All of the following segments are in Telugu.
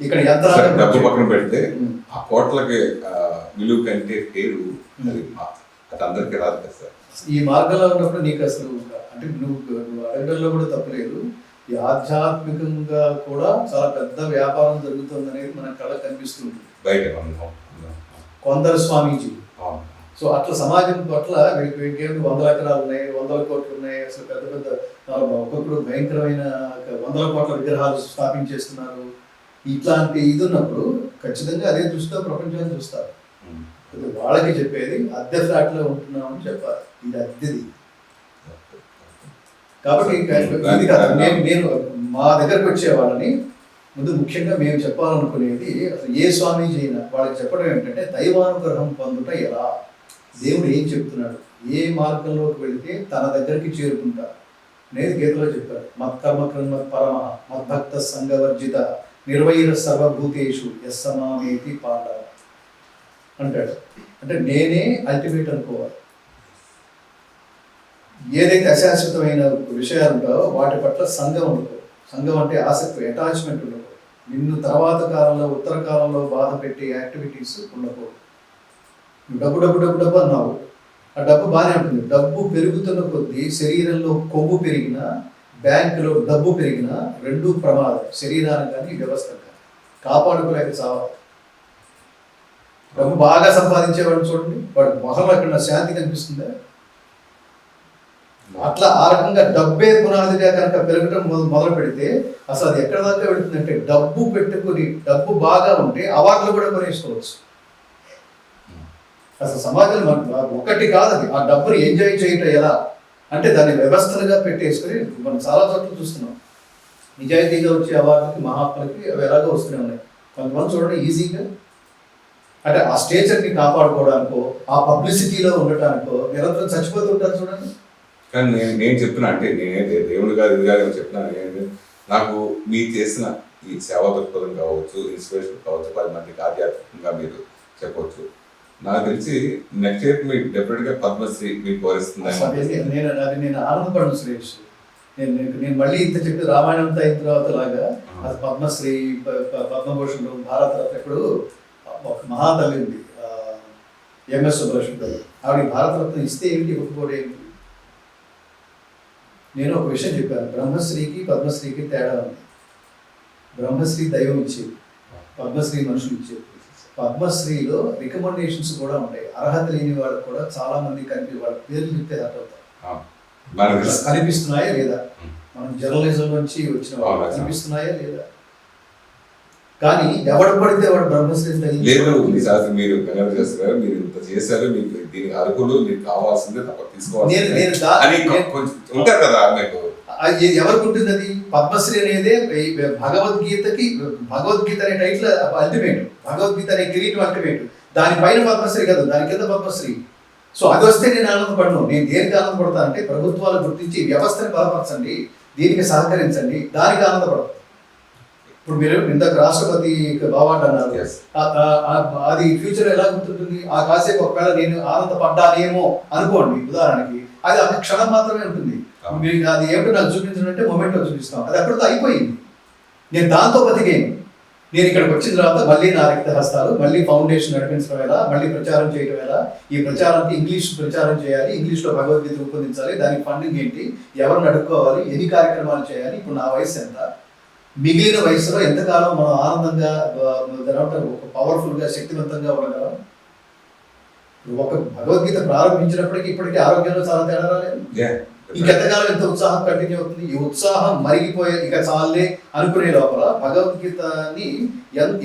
ఇక్కడ యంత్రాలు డబ్బు పక్కన పెడితే ఆ కోట్లకి విలువ కంటే పేరు అది అటు అందరికీ రాదు కదా సార్. ఈ మార్గంలో ఉన్నప్పుడు నీకు అసలు అంటే నువ్వు అడగడంలో కూడా తప్పలేదు. ఈ ఆధ్యాత్మికంగా కూడా చాలా పెద్ద వ్యాపారం జరుగుతుంది అనేది మన కళ కనిపిస్తుంది బయట కొందరు స్వామీజీ. సో అట్లా సమాజం పట్ల వీళ్ళకి 100 ఎకరాలు ఉన్నాయి, 100 కోట్లు ఉన్నాయి, అసలు పెద్ద పెద్ద ఒక్కొక్కడు భయంకరమైన 100 కోట్ల విగ్రహాలు స్థాపించేస్తున్నారు. ఇట్లాంటి ఇది ఉన్నప్పుడు ఖచ్చితంగా అదే దృష్టితో ప్రపంచాన్ని చూస్తారు. వాళ్ళకి చెప్పేది అద్దె ఫ్లాట్ లో ఉంటున్నామని చెప్పాలి, ఇది అద్దెది. కాబట్టి నేను మా దగ్గరకు వచ్చే వాళ్ళని ముందు ముఖ్యంగా మేము చెప్పాలనుకునేది అసలు ఏ స్వామీజీ అయినా వాళ్ళకి చెప్పడం ఏంటంటే దైవానుగ్రహం పొందుట ఎలా, దేవుడు ఏం చెప్తున్నాడు, ఏ మార్గంలోకి వెళితే తన దగ్గరికి చేరుకుంటారు అనేది గీతలో చెప్పాడు. మత్కర్మ కృన్మత్ పరమ మద్భక్త సంగవర్జిత నిర్వైర సర్వభూతేషు యస్సమామేతి పాండవ అంటాడు. అంటే నేనే అల్టిమేట్ అనుకోవాలి. ఏదైతే అశాశ్వతమైన విషయాలు ఉంటాయో వాటి పట్ల సంఘం ఉండదు. సంఘం అంటే ఆసక్తి, అటాచ్మెంట్ ఉండకూడదు. నిన్ను తర్వాత కాలంలో ఉత్తర కాలంలో బాధ పెట్టే యాక్టివిటీస్ ఉండకూడదు. డబ్బు డబ్బు డబ్బు డబ్బు అన్నావు, ఆ డబ్బు బాగానే ఉంటుంది. డబ్బు పెరుగుతున్న కొద్దీ శరీరంలో కొవ్వు పెరిగినా బ్యాంకులో డబ్బు పెరిగినా రెండూ ప్రమాదం, శరీరానికి కానీ వ్యవస్థకు కానీ. కాపాడుకోలేక చావాలి. డబ్బు బాగా సంపాదించేవాడు చూడండి, వాడు మొహంలో ఎక్కడ శాంతి కనిపిస్తుందా? అట్లా ఆ రకంగా డబ్బే పునాదిగా కనుక పెరగడం మొదలు పెడితే అసలు అది ఎక్కడ దాకా వెళుతుందంటే డబ్బు పెట్టుకుని డబ్బు బాగా ఉంటే అవార్డులు కూడా కొనేసుకోవచ్చు. అసలు సమాజంలో ఒకటి కాదు అది. ఆ డబ్బుని ఎంజాయ్ చేయటం ఎలా అంటే దాన్ని వ్యవస్థలుగా పెట్టేసుకుని మనం చాలా చోట్ల చూస్తున్నాం. నిజాయితీగా వచ్చే అవార్డులకి మహాత్ములకి అవి ఎలాగో వస్తూనే ఉన్నాయి. కొంతమంది చూడండి ఈజీగా అంటే ఆ స్టేచర్ని కాపాడుకోవడానికో ఆ పబ్లిసిటీలో ఉండటానికో నిరంతరం చచ్చిపోతుంటారు చూడండి. కానీ నేను చెప్తున్నా అంటే నేనే దేవుడు కాదు ఇది కాదు అని చెప్తున్నాను. నాకు మీరు చేసిన ఈ సేవా దృక్పథం కావచ్చు, ఇన్స్పిరేషన్ కావచ్చు, 10 మందికి ఆధ్యాత్మికంగా మీరు చెప్పవచ్చు. నాకు తెలిసి నెక్స్ట్ ఇయర్ మీరు డెఫినెట్గా పద్మశ్రీ మీకు కోరిస్తుంది. నేను ఆనందపడను సురేష్. నేను మళ్ళీ ఇంత చెప్పి రామాయణం అంతా అయిన తర్వాత లాగా అది పద్మశ్రీ, పద్మభూషణ్, భారతరత్న. ఇప్పుడు ఒక మహాతల్లి ఉంది ఎంఎస్ సుబ్బలక్ష్మి గారు, ఆవిడ భారతరత్న ఇస్తే ఏంటి, ఒప్పుకోడు ఏంటి? నేను ఒక విషయం చెప్పాను, బ్రహ్మశ్రీకి పద్మశ్రీకి తేడా ఉంది. బ్రహ్మశ్రీ దైవం ఇచ్చేది, పద్మశ్రీ మనుషులు ఇచ్చేది. పద్మశ్రీలో రికమెండేషన్స్ కూడా ఉంటాయి. అర్హత లేని వాళ్ళకు కూడా చాలా మంది వాళ్ళ పేర్లు చెప్తే అర్థం అవుతారు. కనిపిస్తున్నాయా లేదా? మనం జర్నలిజం నుంచి వచ్చిన వాళ్ళు కనిపిస్తున్నాయా లేదా? కానీ ఎవడు పడితే వాడు బ్రహ్మశ్రీ లేదు. మీరు చేస్తారు, మీరు ఇంత చేశారు, మీకు దీనికి అర్హులు, మీకు కావాల్సిందే తప్ప తీసుకోవాలి ఉంటారు కదా. మీకు ఎవరికి ఉంటుంది అది? పద్మశ్రీ అనేది భగవద్గీతకి, భగవద్గీత అనే టైటిల్ అల్టిమేట్, భగవద్గీత అనే కిరీటం అల్టిమేట్. దానిపైన పద్మశ్రీ కదా, దాని కింద పద్మశ్రీ. సో అది వస్తే నేను ఆనందపడను. నేను దేనికి ఆనందపడతా అంటే ప్రభుత్వాలు గుర్తించి వ్యవస్థని బలపరచండి, దీనికి సహకరించండి, దానికి ఆనందపడతాను. ఇప్పుడు మీరు ఇందాక రాష్ట్రపతి అవార్డు అన్నారు, అది ఫ్యూచర్ ఎలా గుర్తుంటుంది? ఆ కాసేపు ఒకవేళ నేను ఆనందపడ్డానేమో అనుకోండి ఉదాహరణకి, అది ఒక క్షణం మాత్రమే ఉంటుంది. మీరు అది ఏమిటో నాకు చూపించాలంటే మొమెంట్లో చూపిస్తాం, అది అక్కడితో అయిపోయింది. నేను దాంతో బతికేను. నేను ఇక్కడికి వచ్చిన తర్వాత మళ్ళీ నా రక్త హస్తాలు, మళ్ళీ ఫౌండేషన్ నడిపించడం ఎలా, మళ్ళీ ప్రచారం చేయడం ఎలా, ఈ ప్రచారానికి ఇంగ్లీష్ ప్రచారం చేయాలి, ఇంగ్లీష్లో భగవద్గీత రూపొందించాలి, దానికి ఫండింగ్ ఏంటి, ఎవరిని అడుక్కోవాలి, ఎన్ని కార్యక్రమాలు చేయాలి, ఇప్పుడు నా వయసు ఎంత, మిగిలిన వయసులో ఎంతకాలం మనం ఆనందంగా ఒక పవర్ఫుల్గా శక్తివంతంగా ఉండగలం. ఒక భగవద్గీత ప్రారంభించినప్పటికీ ఇప్పటికీ ఆరోగ్యంలో చాలా తేడా రాలేదు. ఇంకెంతకాలం ఎంత ఉత్సాహం కంటిన్యూ అవుతుంది? ఈ ఉత్సాహం మరిగిపోయే ఇక చాలే అనుకునే లోపల భగవద్గీతని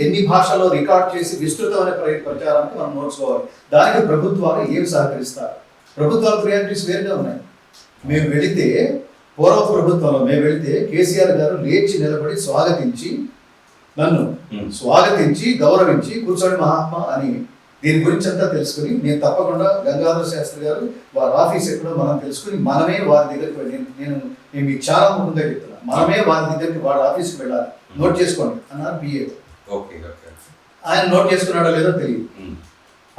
ఎన్ని భాషల్లో రికార్డ్ చేసి విస్తృతమైన ప్రచారానికి మనం నోడ్చుకోవాలి. దానికి ప్రభుత్వాలు ఏమి సహకరిస్తారు? ప్రభుత్వాల ప్రియారిటీస్ వేరుగా ఉన్నాయి. మేము వెళితే పూర్వ ప్రభుత్వంలో మేము వెళితే కేసీఆర్ గారు లేచి నిలబడి స్వాగతించి, నన్ను స్వాగతించి గౌరవించి కూర్చోండి మహాత్మా అని, దీని గురించి అంతా తెలుసుకుని నేను తప్పకుండా గంగాధర శాస్త్రి గారు వారి ఆఫీస్ ఎక్కడో మనం తెలుసుకుని మనమే వారి దగ్గరికి నేను మీకు చాలా ముఖ్యంగా చెప్తున్నా, మనమే వారి దగ్గరికి వాడి ఆఫీస్కి వెళ్ళాలి, నోట్ చేసుకోండి అన్నారు బిఏ. ఆయన నోట్ చేసుకున్నాడో లేదో తెలియదు.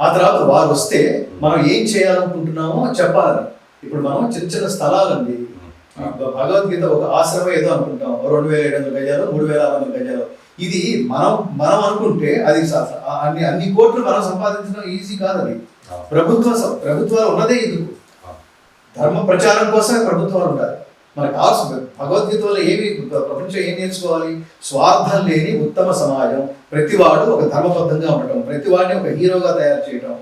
ఆ తర్వాత వారు వస్తే మనం ఏం చేయాలనుకుంటున్నామో చెప్పాలని. ఇప్పుడు మనం చిన్న చిన్న స్థలాలండి, భగవద్గీత ఒక ఆశ్రమం ఏదో అనుకుంటాం, 2700 గజాలు 3600 గజాలు. ఇది మనం అనుకుంటే అది అన్ని కోట్లు మనం సంపాదించడం ఈజీ కాదు. అది ప్రభుత్వాలు ఉన్నదే ఎందుకు? ధర్మ ప్రచారం కోసమే ప్రభుత్వాలు ఉండాలి. మనకు కావాల్సిన భగవద్గీత వల్ల ఏమి ప్రపంచం ఏం నేర్చుకోవాలి? స్వార్థం లేని ఉత్తమ సమాజం, ప్రతివాడు ఒక ధర్మబద్ధంగా ఉండటం, ప్రతివాడిని ఒక హీరోగా తయారు చేయడం,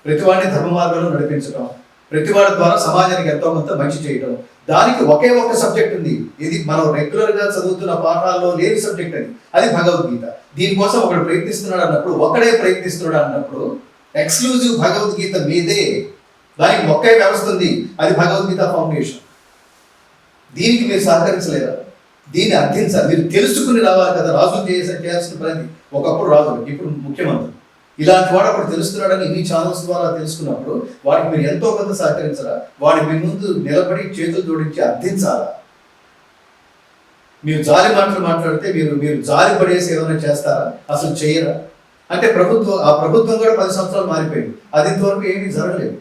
ప్రతివాడిని ధర్మ మార్గంలో నడిపించడం, ప్రతివాడి ద్వారా సమాజానికి ఎంతో కొంత మంచి చేయడం. దానికి ఒకే ఒక సబ్జెక్ట్ ఉంది. ఇది మనం రెగ్యులర్గా చదువుతున్న పాఠాల్లో లేని సబ్జెక్ట్ అది భగవద్గీత. దీనికోసం ఒకడు ప్రయత్నిస్తున్నాడు అన్నప్పుడు, ఒకడే ప్రయత్నిస్తున్నాడు అన్నప్పుడు ఎక్స్క్లూజివ్ భగవద్గీత మీదే దానికి ఒకే వ్యవస్థ ఉంది, అది భగవద్గీత ఫౌండేషన్. దీనికి మీరు సహకరించలేరా? దీన్ని అర్థించాలి, మీరు తెలుసుకుని రావాలి కదా. రాజులు చేయాల్సిన పని ఒకప్పుడు రాజులు, ఇప్పుడు ముఖ్యమంత్రి. ఇలాంటి వాడు అప్పుడు తెలుస్తున్నాడని ఇన్ని ఛానల్స్ ద్వారా తెలుసుకున్నప్పుడు వాడికి మీరు ఎంతో కొంత సహకరించరా? వాడి మీ ముందు నిలబడి చేతులు జోడించి అర్థించాలా? మీరు జాలి మాటలు మాట్లాడితే మీరు జాలి పడేసి ఏమైనా చేస్తారా? అసలు చేయరా? అంటే ఆ ప్రభుత్వం కూడా 10 సంవత్సరాలు మారిపోయింది, అది ఇంతవరకు ఏమీ జరగలేదు.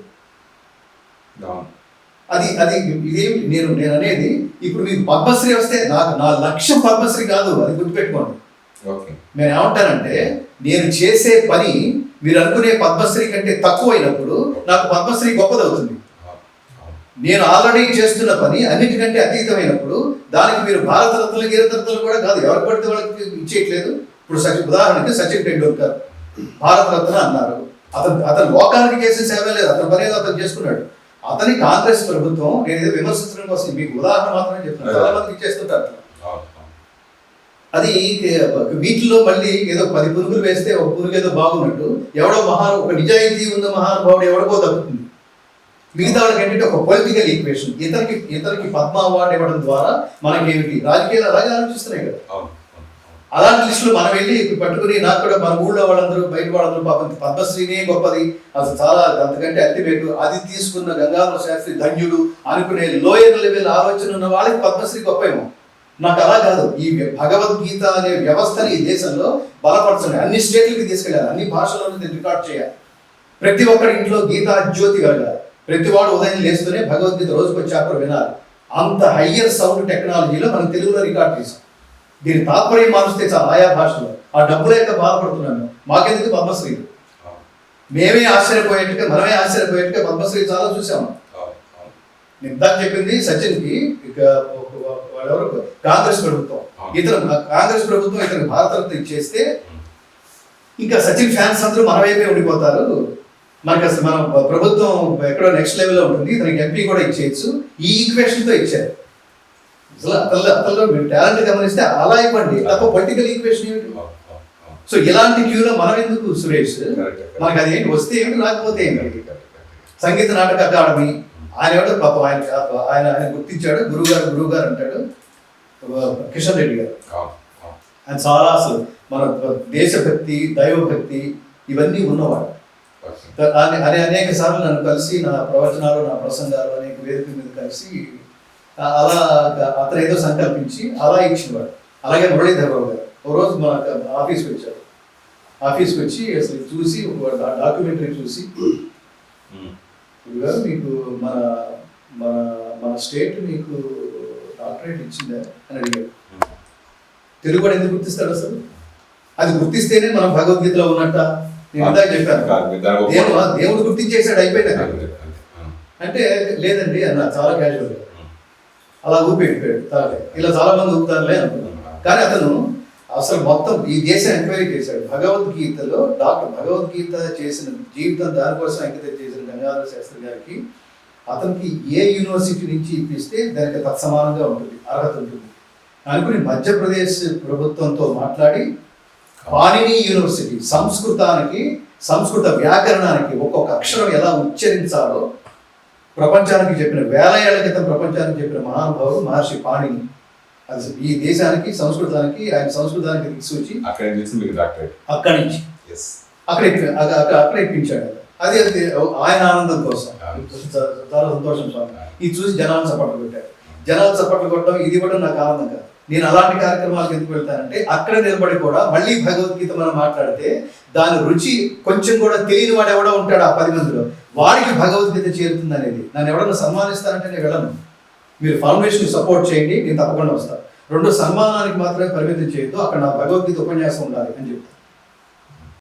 అది ఇదేమి నేను అనేది, ఇప్పుడు మీకు పద్మశ్రీ వస్తే నా లక్ష్యం పద్మశ్రీ కాదు, అది గుర్తుపెట్టుకోండి. నేను ఏమంటానంటే, నేను చేసే పని మీరు అనుకునే పద్మశ్రీ కంటే తక్కువైనప్పుడు నాకు పద్మశ్రీ గొప్పదవుతుంది. నేను ఆల్రెడీ చేస్తున్న పని అన్నిటికంటే అతీతమైనప్పుడు దానికి మీరు భారతరత్నలు గీరతరత్నలు కూడా కాదు, ఎవరు పడితే వాళ్ళకి ఇచ్చేయట్లేదు. ఇప్పుడు ఉదాహరణకి సచిన్ టెండూల్కర్ భారతరత్న అన్నారు. అతను లోకానికి చేసే సేవ లేదు, అతని పని ఏదో అతను చేసుకున్నాడు. అతని కాంగ్రెస్ ప్రభుత్వం, నేను ఏదో విమర్శించడం కోసం మీకు ఉదాహరణ మాత్రమే చెప్తున్నాను, చాలా మందికి ఇచ్చేస్తుంటారు. అది వీటిలో మళ్ళీ ఏదో 10 పురుగులు వేస్తే ఒక పురుగు ఏదో బాగున్నట్టు ఎవడో ఒక నిజాయితీ ఉన్న మహానుభావుడు ఎవడికో దక్కుతుంది. మిగతా వాళ్ళకి ఏంటంటే ఒక పొలిటికల్ ఈక్వేషన్. ఇతనికి పద్మ అవార్డు ఇవ్వడం ద్వారా మనకి ఏమిటి? రాజకీయాలు అలాగే ఆలోచిస్తున్నాయి కదా. అలాంటి లిస్టులు మనం వెళ్ళి పట్టుకుని, నాకు కూడా మన ఊళ్ళో వాళ్ళందరూ బయట వాళ్ళందరూ పాపం పద్మశ్రీనే గొప్పది, అసలు చాలా అంతకంటే అల్టిమేట్, అది తీసుకున్న గంగాధర శాస్త్రి ధన్యుడు అనుకునే లోయర్ లెవెల్ ఆలోచన ఉన్న వాళ్ళకి పద్మశ్రీ గొప్పేమో. నాకు అలా కాదు. ఈ భగవద్గీత అనే వ్యవస్థని ఈ దేశంలో బలపరచండి, అన్ని స్టేట్లకి తీసుకెళ్ళాలి, అన్ని భాషలను రికార్డ్ చేయాలి, ప్రతి ఒక్కరి ఇంట్లో గీతా జ్యోతి వెలగాలి, ప్రతివాడు ఉదయం లేస్తూనే భగవద్గీత రోజుకొక చాప్టర్ వినాలి. అంత హయ్యర్ సౌండ్ టెక్నాలజీలో మనం తెలుగులో రికార్డ్ చేసాం. దీని తాత్పర్యం మారుస్తే చాలా ఆయా భాషలో. ఆ డబ్బుల యొక్క బాధపడుతున్నాను, మాకెందుకు పద్మశ్రీ? మనమే ఆశ్చర్యపోయేట్టుగా పద్మశ్రీ చాలా చూసాము. ఇందాక చెప్పింది సచిన్కి వాళ్ళెవరు కాంగ్రెస్ ప్రభుత్వం, కాంగ్రెస్ ప్రభుత్వం ఇతను భారతరత్న ఇచ్చేస్తే ఇంకా సచిన్ ఫ్యాన్స్ అందరూ మన వైపే ఉండిపోతారు, మనకి అసలు మన ప్రభుత్వం ఎక్కడో నెక్స్ట్ లెవెల్లో ఉంటుంది, ఇతనికి ఎంపీ కూడా ఇచ్చేయచ్చు. ఈ ఈక్వేషన్తో ఇచ్చారు. అతల్లో మీరు టాలెంట్ గమనిస్తే అలా ఇవ్వండి తప్ప పొలిటికల్ ఈక్వేషన్ ఏమిటి? సో ఇలాంటి క్యూలో మనం ఎందుకు సురేష్? మనకి అది ఏంటి, వస్తే ఏమిటి, రాకపోతే ఏమిటి? సంగీత నాటక అకాడమీ ఆయన ఎవడో పాపం, ఆయన గుర్తించాడు, గురువుగారు అంటాడు కిషన్ రెడ్డి గారు. ఆయన చాలా అసలు మన దేశభక్తి, దైవభక్తి ఇవన్నీ ఉన్నవాడు. అనేక సార్లు నన్ను కలిసి నా ప్రవచనాలు, నా ప్రసంగాలు అనేక వేదిక మీద కలిసి అలా అతను ఏదో సంకల్పించి అలా ఇచ్చినవాడు. అలాగే మురళీధరరావు గారు ఒక రోజు మన ఆఫీస్కి వచ్చాడు. ఆఫీస్కి వచ్చి అసలు చూసి డాక్యుమెంటరీ చూసి, గారు మీకు మన మన మన స్టేట్ మీకు డాక్టరేట్ ఇచ్చిందా అని అడిగాడు. తెలుగు వాడు ఎందుకు గుర్తిస్తాడు అసలు? అది గుర్తిస్తేనే మనం భగవద్గీతలో ఉన్నట్ట. నేను ఇందాక చెప్పాను, దేవుడు గుర్తించేసాడు, అయిపోయింది అంటే లేదండి అన్న, చాలా క్యాజువల్గా అలా ఊపిపోయాడు తాగే. ఇలా చాలా మంది ఊపుతారులే అనుకున్నాను. కానీ అతను అసలు మొత్తం ఈ దేశం ఎంక్వైరీ చేశాడు. భగవద్గీతలో భగవద్గీత చేసిన జీవితం దానికోసం అంకితం చేసిన గంగాధర శాస్త్రి గారికి అతనికి ఏ యూనివర్సిటీ నుంచి ఇప్పిస్తే దానికి తత్సమానంగా ఉంటుంది, అర్హత ఉంటుంది అనుకుని మధ్యప్రదేశ్ ప్రభుత్వంతో మాట్లాడి పాణిని యూనివర్సిటీ సంస్కృత వ్యాకరణానికి ఒక్కొక్క అక్షరం ఎలా ఉచ్చరించాలో ప్రపంచానికి చెప్పిన, 1000 ఏళ్ల క్రితం ప్రపంచానికి చెప్పిన మహానుభావుడు మహర్షి పాణిని. అది ఈ దేశానికి సంస్కృతానికి దిక్సూచి అక్కడి నుంచి అక్కడ ఇప్పించాడు. అది ఆయన ఆనందం కోసం చాలా సంతోషం స్వామి. ఇది చూసి జనాలు చప్పట్లు కొట్టారు. జనాలు చప్పట్లు కొట్టడం ఇది కూడా నాకు ఆనందం కాదు. నేను అలాంటి కార్యక్రమాలకు ఎందుకు వెళ్తానంటే అక్కడ నిలబడి కూడా మళ్ళీ భగవద్గీత మనం మాట్లాడితే దాని రుచి కొంచెం కూడా తెలియని వాడు ఎవడో ఉంటాడు ఆ 10 మందిలో, వాడికి భగవద్గీత చేరుతుంది అనేది. నన్ను ఎవడన్నా సన్మానిస్తానంటే నేను వెళ్ళను. మీరు ఫౌండేషన్ సపోర్ట్ చేయండి, నేను తప్పకుండా వస్తాను. రెండు సన్మానానికి మాత్రమే పరిమితం చేయొద్దు, అక్కడ నా భగవద్గీత ఉపన్యాసం ఉండాలి అని చెప్తాను.